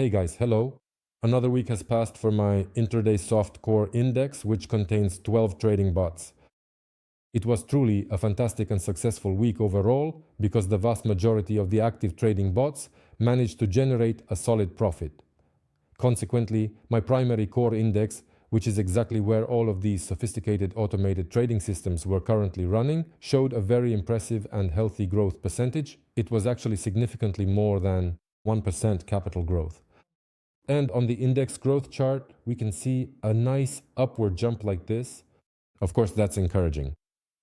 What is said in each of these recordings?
Hey guys, hello. Another week has passed for my intraday soft core index, which contains 12 trading bots. It was truly a fantastic and successful week overall because the vast majority of the active trading bots managed to generate a solid profit. Consequently, my primary core index, which is exactly where all of these sophisticated automated trading systems were currently running, showed a very impressive and healthy growth percentage. It was actually significantly more than 1% capital growth. And on the index growth chart, we can see a nice upward jump like this. Of course, that's encouraging.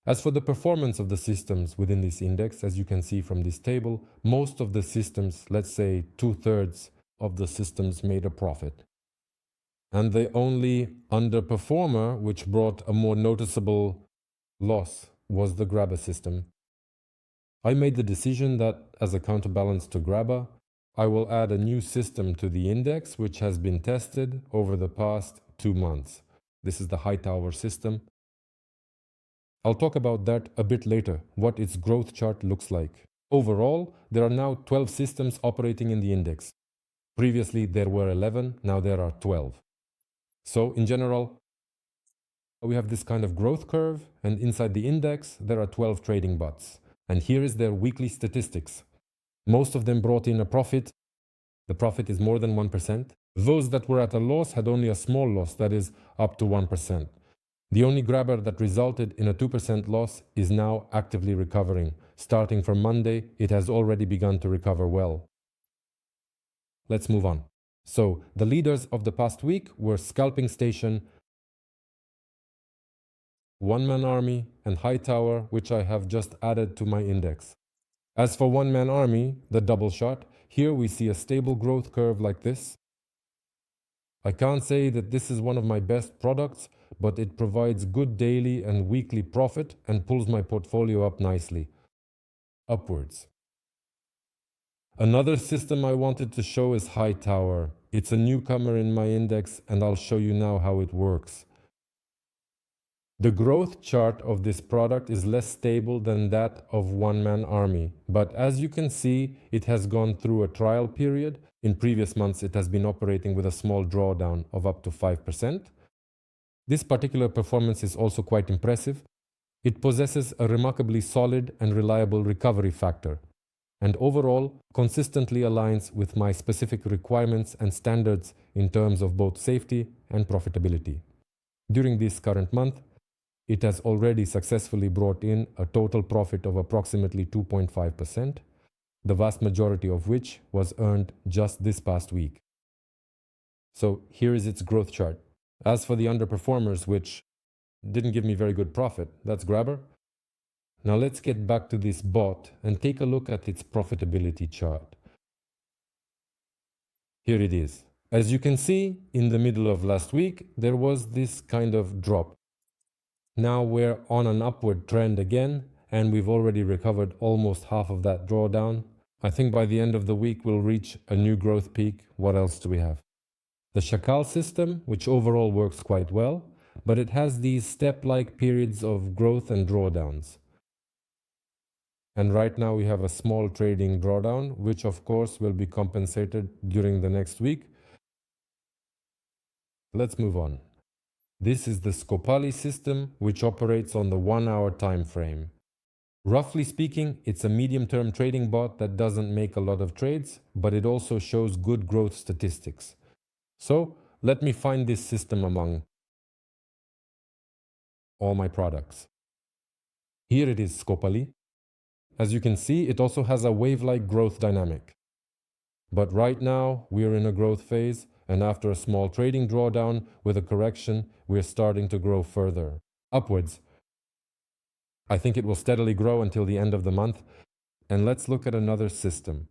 As for the performance of the systems within this index, as you can see from this table, most of the systems, let's say 2/3 of the systems, made a profit. And the only underperformer, which brought a more noticeable loss, was the Grabber system. I made the decision that, as a counterbalance to Grabber, I will add a new system to the index which has been tested over the past 2 months. This is the Hightower system. I'll talk about that a bit later, what its growth chart looks like. Overall, there are now 12 systems operating in the index. Previously there were 11, now there are 12. So in general, we have this kind of growth curve, and inside the index there are 12 trading bots. And here is their weekly statistics. Most of them brought in a profit. The profit is more than 1%. Those that were at a loss had only a small loss, that is, up to 1%. The only Grabber that resulted in a 2% loss is now actively recovering. Starting from Monday, it has already begun to recover well. Let's move on. So, the leaders of the past week were Scalping Station, One Man Army, and Hightower, which I have just added to my index. As for One Man Army, the double shot, here we see a stable growth curve like this. I can't say that this is one of my best products, but it provides good daily and weekly profit and pulls my portfolio up nicely, upwards. Another system I wanted to show is Hightower. It's a newcomer in my index, and I'll show you now how it works. The growth chart of this product is less stable than that of One Man Army, but as you can see, it has gone through a trial period. In previous months, it has been operating with a small drawdown of up to 5%. This particular performance is also quite impressive. It possesses a remarkably solid and reliable recovery factor, and overall consistently aligns with my specific requirements and standards in terms of both safety and profitability. During this current month, it has already successfully brought in a total profit of approximately 2.5%, the vast majority of which was earned just this past week. So here is its growth chart. As for the underperformers, which didn't give me very good profit, that's Grabber. Now let's get back to this bot and take a look at its profitability chart. Here it is. As you can see, in the middle of last week, there was this kind of drop. Now we're on an upward trend again, and we've already recovered almost half of that drawdown. I think by the end of the week we'll reach a new growth peak. What else do we have? The Chacal system, which overall works quite well, but it has these step-like periods of growth and drawdowns. And right now we have a small trading drawdown, which of course will be compensated during the next week. Let's move on. This is the Scopali system, which operates on the 1-hour time frame. Roughly speaking, it's a medium-term trading bot that doesn't make a lot of trades, but it also shows good growth statistics. So let me find this system among all my products. Here it is, Scopali. As you can see, it also has a wave-like growth dynamic. But right now, we're in a growth phase, and after a small trading drawdown with a correction, we're starting to grow further, upwards. I think it will steadily grow until the end of the month. And let's look at another system.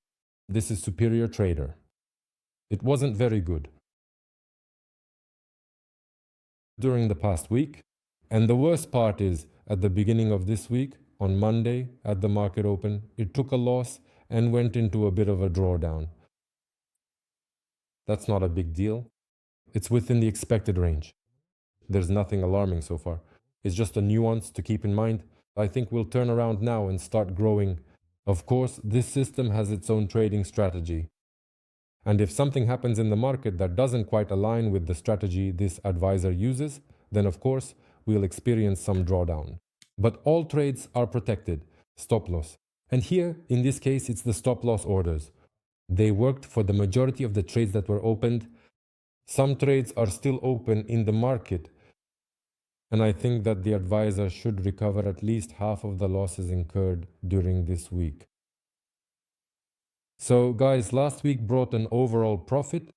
This is Superior Trader. It wasn't very good during the past week. And the worst part is, at the beginning of this week, on Monday, at the market open, it took a loss and went into a bit of a drawdown. That's not a big deal. It's within the expected range. There's nothing alarming so far. It's just a nuance to keep in mind. I think we'll turn around now and start growing. Of course, this system has its own trading strategy. And if something happens in the market that doesn't quite align with the strategy this advisor uses, then of course we'll experience some drawdown. But all trades are protected, stop loss. And here, in this case, it's the stop loss orders. They worked for the majority of the trades that were opened. Some trades are still open in the market, and I think that the advisor should recover at least half of the losses incurred during this week. So guys, last week brought an overall profit,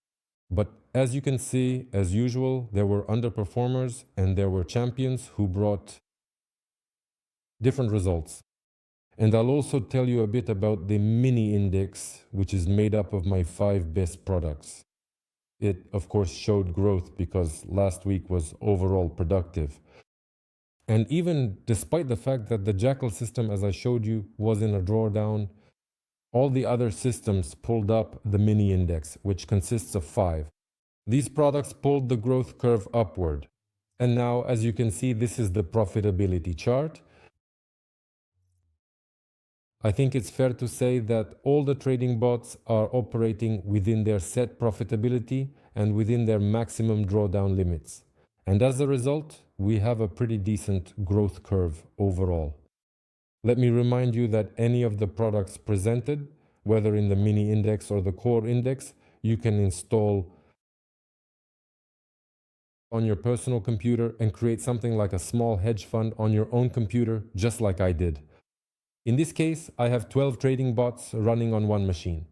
but as you can see, as usual, there were underperformers and there were champions who brought different results. And I'll also tell you a bit about the mini index, which is made up of my 5 best products. It, of course, showed growth because last week was overall productive. And even despite the fact that the Jackal system, as I showed you, was in a drawdown, all the other systems pulled up the mini index, which consists of 5. These products pulled the growth curve upward. And now, as you can see, this is the profitability chart. I think it's fair to say that all the trading bots are operating within their set profitability and within their maximum drawdown limits. And as a result, we have a pretty decent growth curve overall. Let me remind you that any of the products presented, whether in the mini index or the core index, you can install on your personal computer and create something like a small hedge fund on your own computer, just like I did. In this case, I have 12 trading bots running on one machine.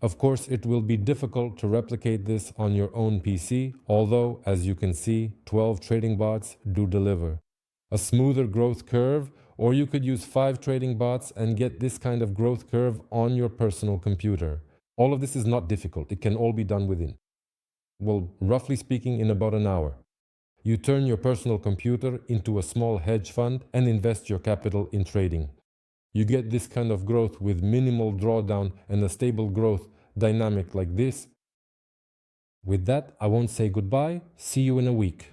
Of course, it will be difficult to replicate this on your own PC, although, as you can see, 12 trading bots do deliver a smoother growth curve, or you could use 5 trading bots and get this kind of growth curve on your personal computer. All of this is not difficult. It can all be done within, well, roughly speaking, in about an hour. You turn your personal computer into a small hedge fund and invest your capital in trading. You get this kind of growth with minimal drawdown and a stable growth dynamic like this. With that, I won't say goodbye. See you in a week.